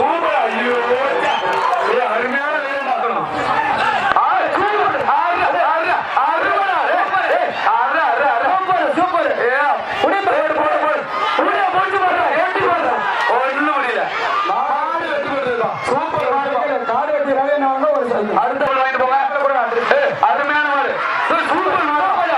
Super. ஐயோ அருமையான வேலை பார்க்கணும். அடுத்த வாங்கிட்டு போங்க. அருமையான மாடு. சூப்பர் மாடு.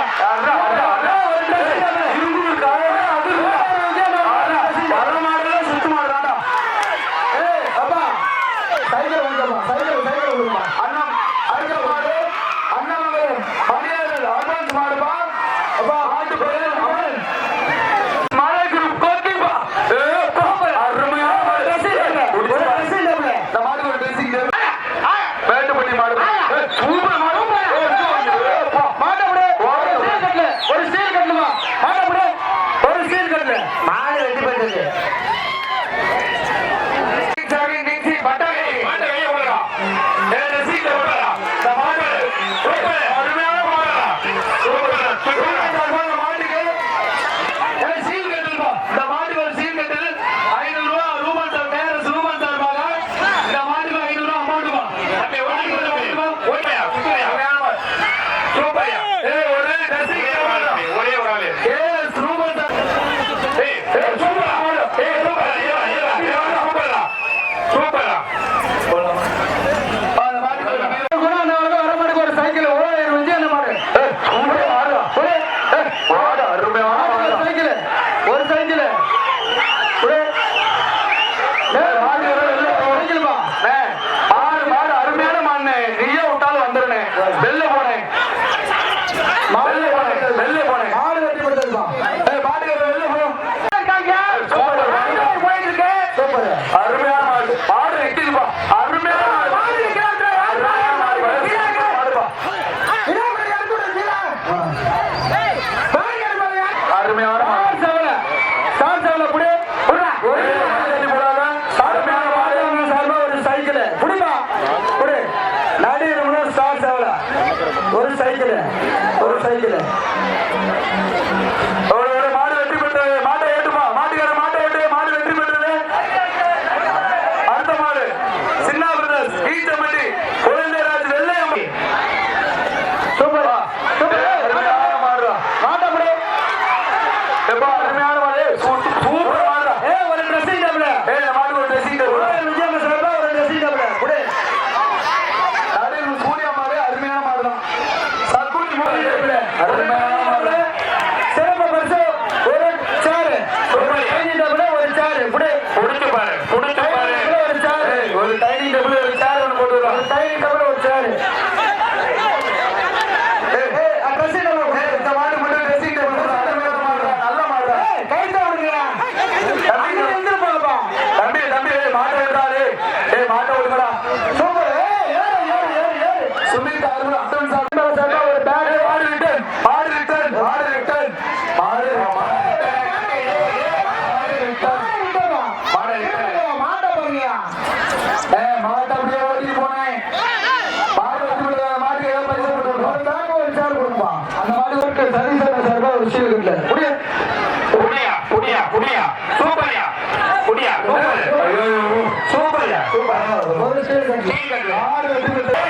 ஒரு சைக்கிள் மாடு வெற்றி பெற்றது. மாட்டை ஏற்றுமா மாட்டுக்கார மாட்டை ஏற்று. மாடு வெற்றி பெற்றது. அடுத்த மாடு சின்ன பிரதர்ஸ் ஈச்சம்பட்டி குழந்தைராஜ் வெள்ளையம்பி. சூப்பர் அருமையான மாடுடா. மாட்டை அப்படி எப்பா அருமையான மாடு. சூப்பர் மாடுடா. ஒரு ட்ரெஸ்ஸிங் டேபிள். மாடு ஒரு ட்ரெஸ்ஸிங் டேபிள். விஜயம் சார்பா ஒரு ட்ரெஸ்ஸிங் டேபிள். குடு சூர்யா மாடு அருமையான மாடுதான். அருமையான மாடு. சிறப்பு பரிசு ஒரு சேரு. ஒரு சேரு புடிச்சு பாரு. புடிச்சு பாரு. ஒரு சேரு. ஒரு டைனிங் டேபிள் ஒரு சேர் ஒன்று போட்டு வரும். ஒரு டைனிங் டேபிள் ஒரு சேரு. இந்த மாடு மட்டும் ட்ரெஸ்ஸிங் டேபிள் நல்ல மாடு. கைத்த விடுங்க தம்பி. தம்பி மாட்டை விட்டாரு. மாட்டை விடுங்கடா. சூப்பர். சுமித் ஒரு பேக். மாடு ரிட்டர்ன். மாடு ரிட்டர்ன். மாடு ரிட்டர்ன். மாடு மாட்டை பாருங்க. மாட்டை அப்படியே ஓட்டிட்டு போனேன். மாடு வச்சு மாட்டுக்கு ஏதோ பரிசு கொடுக்கணும். ஒரு பேக் ஒரு சேர் கொடுப்பா. அந்த மாடு ஒரு சர்வீஸ் சார்பா ஒரு விஷயம் இல்லை. புடியா புடியா புடியா சூப்பர்யா. புடியா சூப்பர்யா. சூப்பர். ஒரு சேர் கட்டு. மாடு வெற்றி பெற்றது.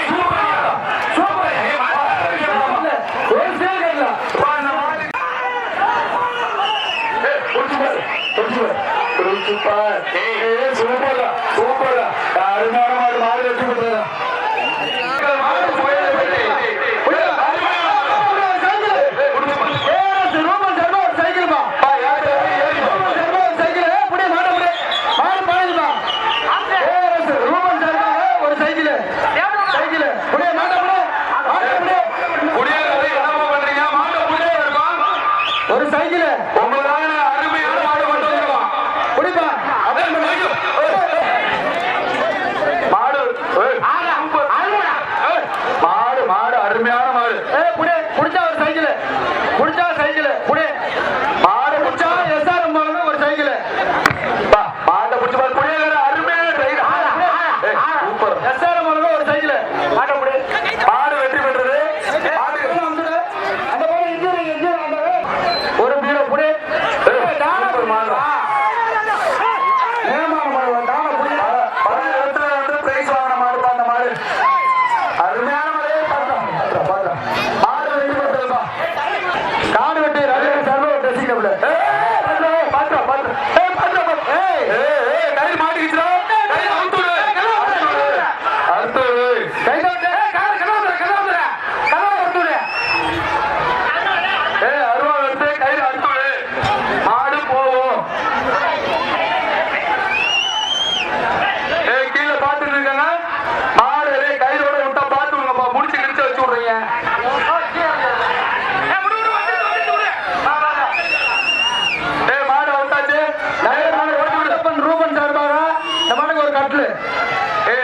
ஒரு சைக்கிள்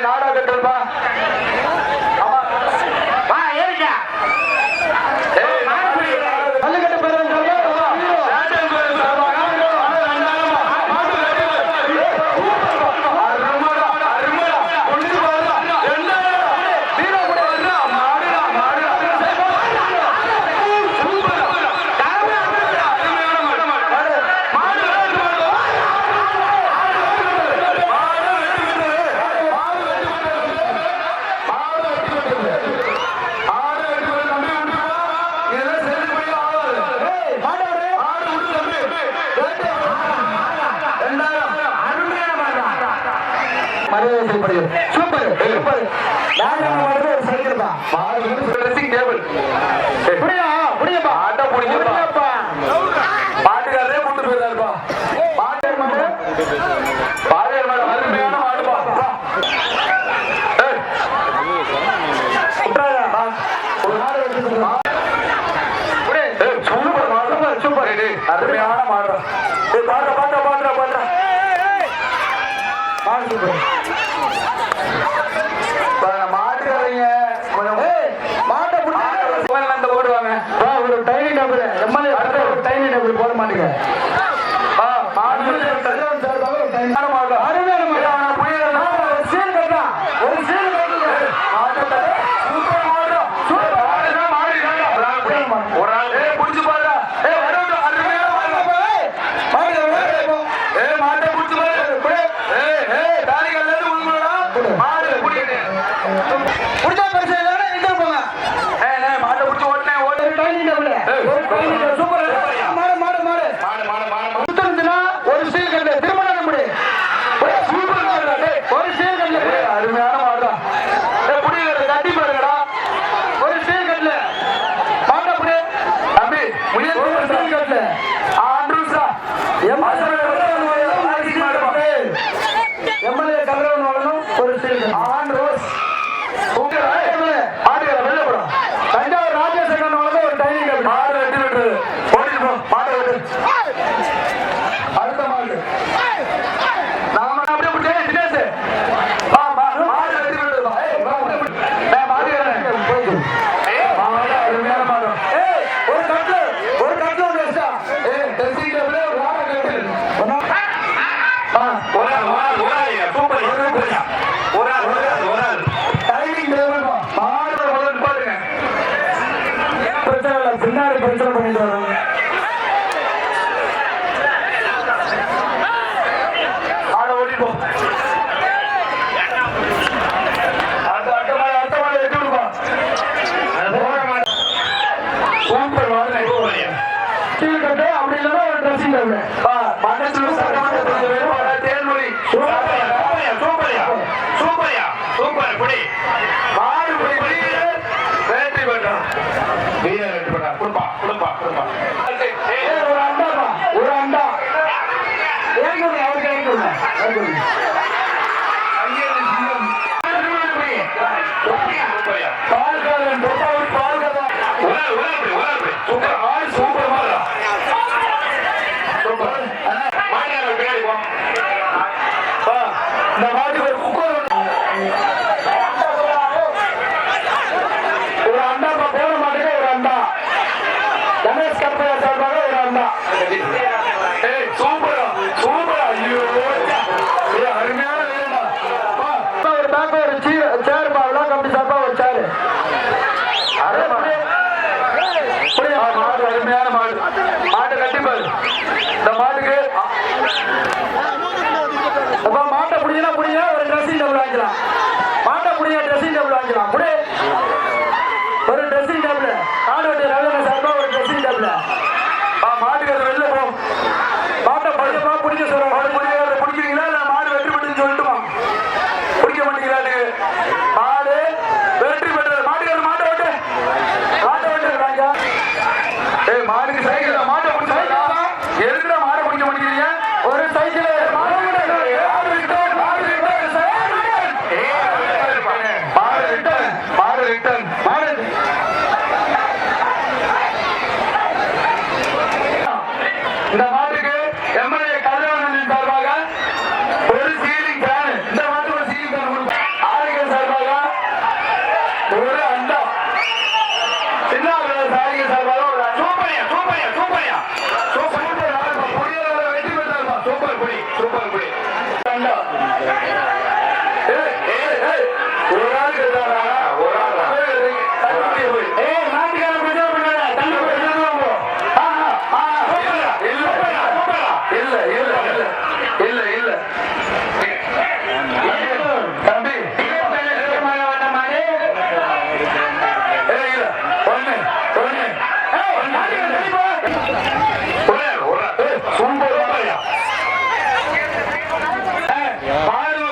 நாடா கட்டுப்பா அருமையான மாடுறோம் மாட்டுக்காரங்க மாட்டை ஓடுவாங்க ஒரு டைனிங் டேபிள் எம்எல்ஏ ஒரு டைனிங் டேபிள் போட மாட்டேங்க பிரச்சனை பண்ணிட்டு வரோம் ஆட ஓடிப்போம் சூப்பர் வாடகை கட்டு அப்படி இல்லைன்னா ஒரு ட்ரெஸ்ஸிங் தேன்மொழி சூப்பர்யா சூப்பர் குடி மாடு குடி வேட்டி பெற்றோம் ஒரு அண்டா மாட்டை கட்டிப்பாரு இந்த மாட்டுக்கு மாட்டை புடிங்கன்னா புடிங்க ஒரு ட்ரெஸ்ஸிங் டேபிள் வாங்கிக்கலாம் மாட்டை புடிங்க ட்ரெஸ்ஸிங் டேபிள் வாங்கிக்கலாம் புடி ஒரு ட்ரெஸ்ஸிங் டேபிள் காடு வெட்டி ரவின சார்பா ஒரு ட்ரெஸ்ஸிங் டேபிள் மாட்டுக்கு அது வெளில போ மாட்டை பையப்பா பிடிக்க சொல்றோம் மாடு பிடிக்கிறீங்களா இல்லை மாடு வெற்றி பெற்றுன்னு சொல்லிட்டுமா பிடிக்க மாட்டீங்களான்னு மாடு வெற்றி பெற்றது மாட்டுக்கு மாட்டை வெட்டு வாங்க மாடுக்கு சைக்கிள் மாட்டை பிடிச்சா எதுக்குற மாடை பிடிக்க மாட்டேங்கிறீங்க ஒரு சைக்கிள் மாடு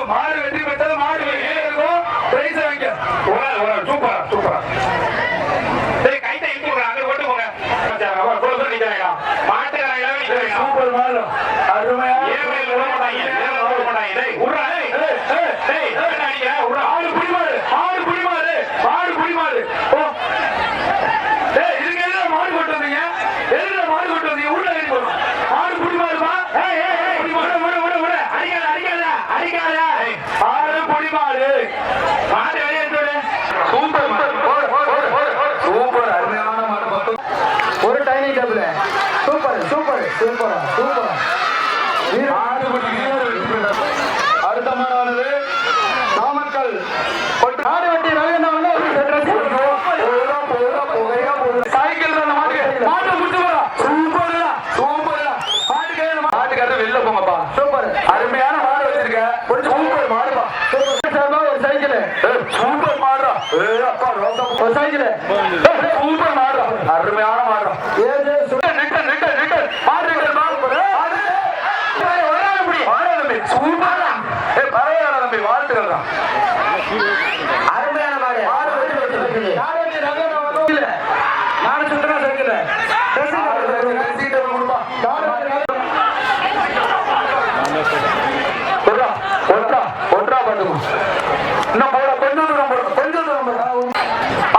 மாடு வெற்றி பெற்றது. மாடு இருக்கும் பிரைஸ் வாங்க. சூப்பரா சூப்பரா. கைத்தை இழுத்து விடுறேன். அங்க கொண்டு போங்க. மாட்டுக்காரங்க சூப்பர் மாடு. அருமையா ஒரு டைனிங் டேபிள். சூப்பர் சூப்பர் சூப்பரா சூப்பரா. அடுத்த மாடானது நாமக்கல் நாடு வெட்டி வெளில போங்கப்பா. சூப்பர் அருமையான மாடு வச்சிருக்க. சூப்பர் மாடுப்பா. ஒரு சைக்கிள் சூப்பர் மாடுறா. ஒரு சைக்கிள் சூப்பர் மாடுறா. அருமையான மாடுறா. அருமையான மாடு. நாடு சுத்தமா சைக்கிள் ஒன்றா பண்ணுங்க. இன்னும் போட கொஞ்சம் தூரம் போட கொஞ்சம் தூரம்.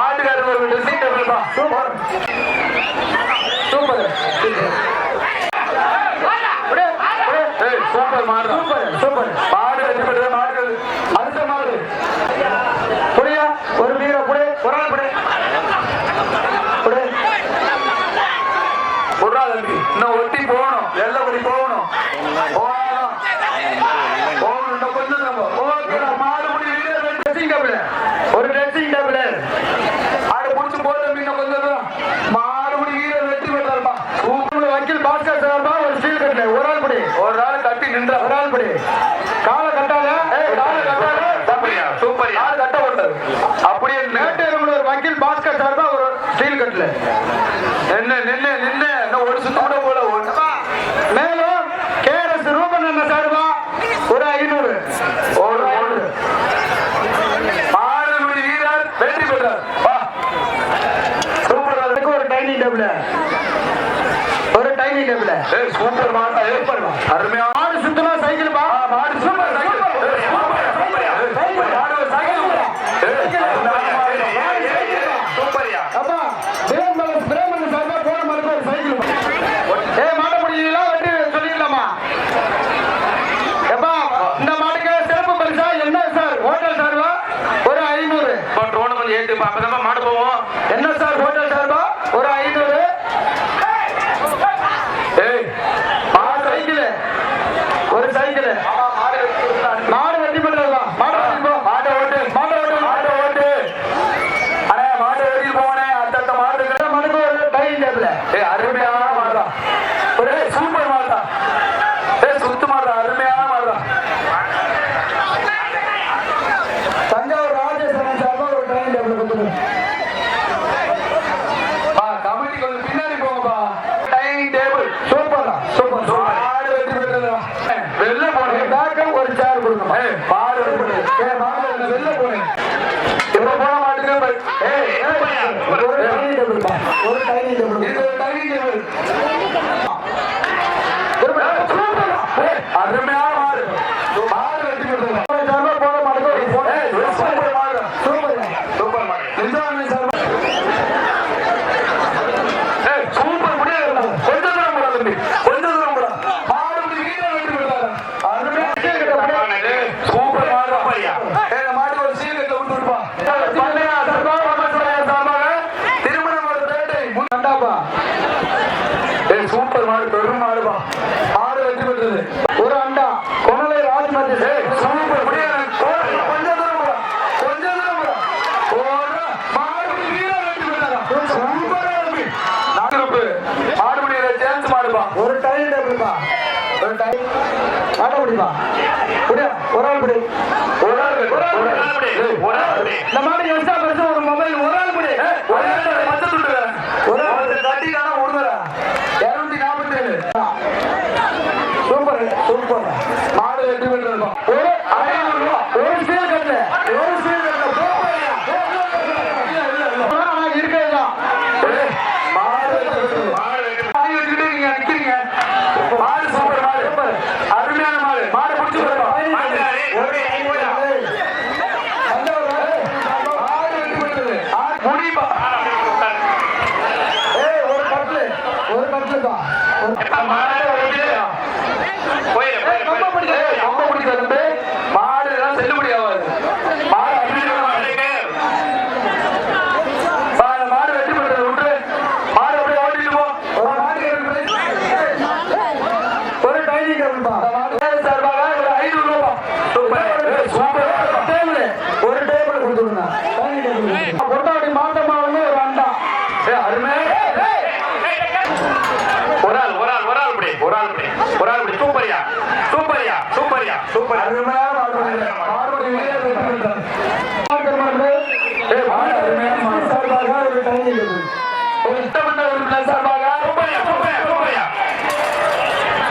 ஆட்டுக்காரர் ஒரு ட்ரெஸ்ஸிங் டேபிள் தான். சூப்பர் சூப்பர் சூப்பர் மாடு. சூப்பர் சூப்பர் மாடு வெற்றி பெற்ற மாடு. அடுத்த மாடு புரியா ஒரு வீர புடி ஒரு ஆள் புடி புடா தம்பி. இன்னும் ஒட்டி போகணும். வெள்ளப்படி போகணும். ஒரு ட்ரெஸ்ஸிங் டேபிள் ஆடு புடிச்சு போட்டு இன்னும் கொஞ்சம் தூரம். மாடுபடி வீரர் வெற்றி பெற்றாருப்பா. வக்கீல் பாஸ்கர் சார்பா ஒரு ஸ்டீல் கட்டல. ஒரு ஆள் படி ஒரு ஆள் கட்டி நின்ற. ஒரு ஆள் படி காலை கட்டாத சூப்பர் ஆள் கட்ட போட்டாரு. அப்படியே மேட்டேரம்ல ஒரு வக்கீல் பாஸ்கர் சார்பா ஒரு ஸ்டீல் கட்டல. நின்று நின்று நின்று இன்னும் ஒரு சுத்த கூட போல. மேலும் KRS ரூபன் என்ன சார்பா ஒரு 500. ஒரு மாடுபடி வீரர் வெற்றி பெற்றார். சூப்பர். அதுக்கு ஒரு டைனிங் டேபிள். ஒரு டைனிங் டேபிள். சூப்பர் மாட்டா. அருமையா மாடு சுத்தமா சைக்கிள் பா. மாடு சூப்பர் சைக்கிள். சூப்பர்யா. அப்பா பிரேமன் சார்பா போன மாதிரி ஒரு சைக்கிள். மாட்ட முடியல வெற்றி சொல்லிடலாமா? எப்பா இந்த மாட்டுக்கு சிறப்பு பரிசா என்ன சார்? ஹோட்டல் சார்பா ஒரு 500. கொஞ்சம் ஏத்து அப்பதான் மாடு போவோம். என்ன சார் ஹோட்டல் சார்பா ஒரு 500. சைக்கிள் ஒரு சைக்கிள். மாடு வெட்டி பண்றதுதான். மாடு மாட்டை ஓட்டு மாட்டை ஓட்டு மாட்டை ஓட்டு. அண்ணே மாட்டை ஓட்டி போனே. அந்த மாடு மனுக்கு ஒரு டைனிங் டேபிள். அருமையான மாடுறா. ஒரு சூப்பர் மாடுறா. சுத்து மாடுறா. அருமையான மாடுறா. தஞ்சாவூர் ராஜேஸ்வரன் சார்பா ஒரு டைனிங் டேபிள் கொடுத்துருங்க. கமிட்டி கொஞ்சம் பின்னாடி போங்கப்பா. Dining table super super super. வெளில போனேன். ஒரு சேர் கொடுங்க. மாடு வெளில போனேன். இப்ப போன மாட்டுக்கு ஒரு டைனிங் டேபிள். ஒரு டைனிங் டேபிள். இது ஒரு டைனிங் டேபிள். அருமையான மாடு. மாடு வெட்டி கொடுங்க. போன மாட்டுக்கு சூப்பர் மாடு. சூப்பர் சூப்பர் மாடு. சூப்பர் முடியாது. கொஞ்சம் தூரம் போடா தம்பி. கொஞ்சம் தூரம் போடா. மாடு வீரர் வெட்டி கொடுத்தாரு. சூப்பர் மாடு. மாடு ஒரு சீக்கிரத்தை விட்டு விடுப்பா. திருமணம் ஒரு பேட்டை முன்னாப்பா. சூப்பர் மாடு. பெரும் மாடுப்பா. மாடு வெற்றி பெற்றது. ஒரு அண்டா கொனலை ராஜ்மதி. சூப்பர் முடியாது. கொஞ்சம் தூரம் போடா. கொஞ்சம் தூரம் போடா. மாடு வீரர் வெற்றி பெற்றாரா? சூப்பர் மாடுபடியில சேர்ந்து மாடுப்பா. ஒரு டைனிங் டேபிள்ப்பா. ஒரு டைம் மாட்ட முடியுமா? ஒரு ஆள் படி. ஒரு ஆள் இந்த மாதிரி எக்ஸ்ட்ரா பரிசு ஒரு மொபைல். ஒரு ஆள் படி. ஒரு ஆள் மச்ச துண்டு. ஒரு ஆள் தட்டிக்கான ஒடுங்கடா. 247. Super super. மாடு வெற்றி பெற்றிருக்கோம். ஒரு 500 சூப்பர் அருமையான மாடு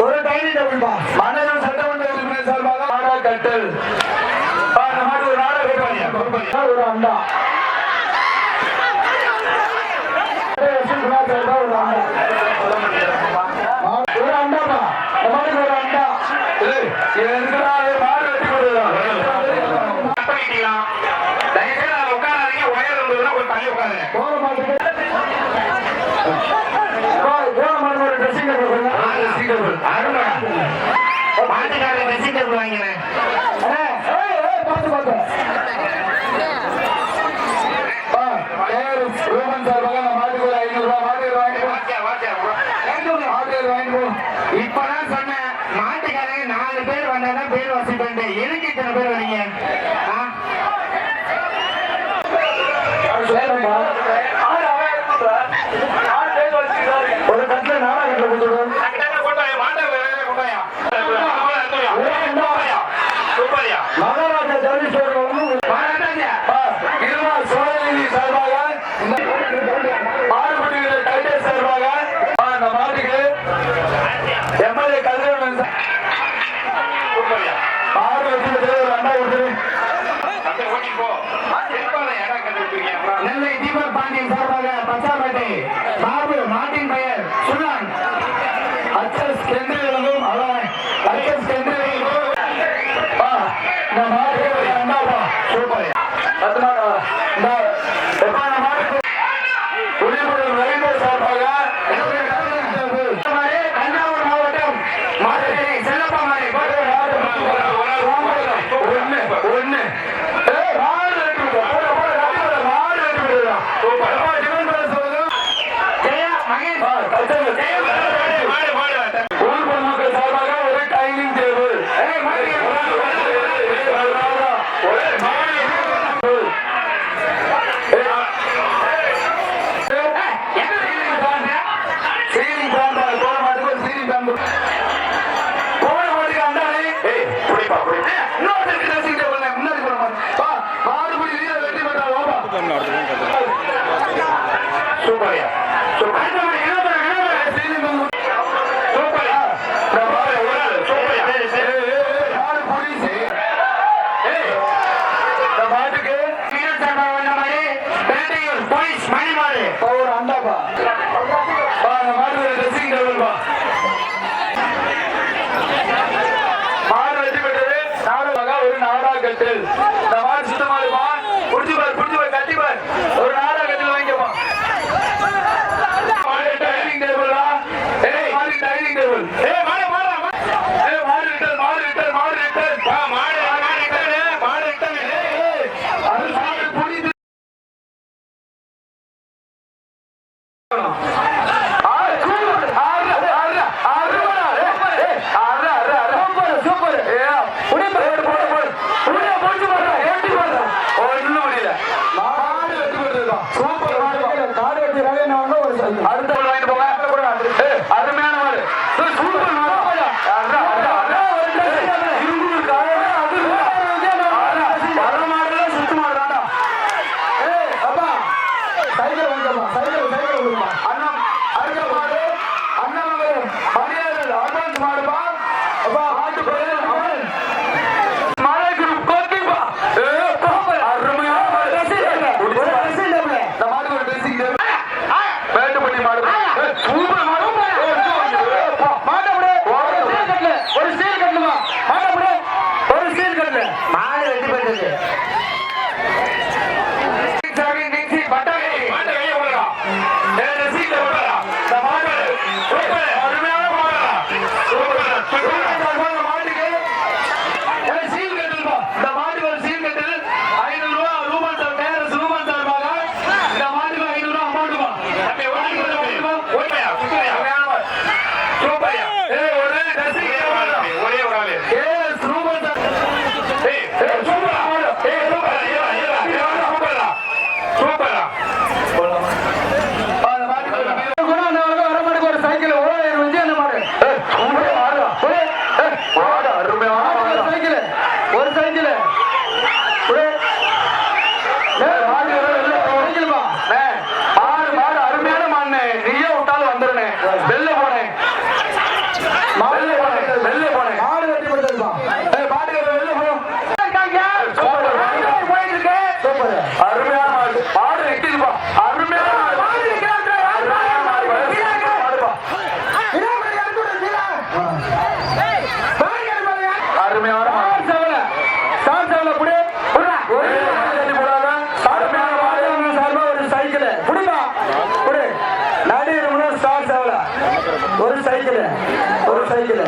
ஒரு டைனிங் டேபிள் மாநகரம் சட்டமன்ற உறுப்பினர் சார்பாக மாடா கட்டல் ஒரு நாடா கட்டுவாங்க ஒரு அண்டா ஒரு அண்டாப்பா ஒரு அண்டா மாடு வெட்டி கொடுக்கலாம் உட்காராதீங்க ஒயர் இருந்ததுன்னா ஒரு தள்ளி உட்காருங்க போற மாட்டுக்கு ஒரு ட்ரெஸ்ஸிங் டேபிள் மாட்டுக்காரங்க ட்ரெஸ்ஸிங் டேபிள் வாங்கினேன் பார்த்து ரோமன் சார்பாக மாட்டுக்கு ஒரு 500 ரூபாய் வாங்கி இப்பதான் சொன்னேன் மாட்டுக்காரங்க 4 பேர் வந்தாதான் பேர் வசூல் எதுக்கு இத்தனை பேர் வரீங்க ஒரு கட்டில நாடா கட்டில கொடுத்துடும் மகாராஜா ஜெகதீஸ்வரர் சோழநிதி சார்பாக மாறுபட்டு டைட்டல் சார்பாக அந்த மாட்டுக்கு எம்எல்ஏ கதிரவன் ஆறு வச்சு ஒரு அண்டா கொடுத்து நெல்லை தீபக் பாண்டியன் சார்பாக பச்சாப்பேட்டை பாபு மாட்டின் பெயர் சுல்லான் அச்சஸ் கெந்திரங்களும் அச்சஸ் கெந்திரங்களும் இந்த மாட்டுக்கு ஒரு அண்டாப்பா சூப்பர் 10 மாடு உரிமையுடன் ரயில்வே சார்பாக தஞ்சாவூர் மாவட்டம் மாட்டுக்கரை செல்லப்பா மாறி ஒண்ணு ஜெயா மகேஷ் ஊர் பொதுமக்கள் சார்பாக ஒரு டைனிங் டேபிள் மாடு ஒரு சைக்கிள்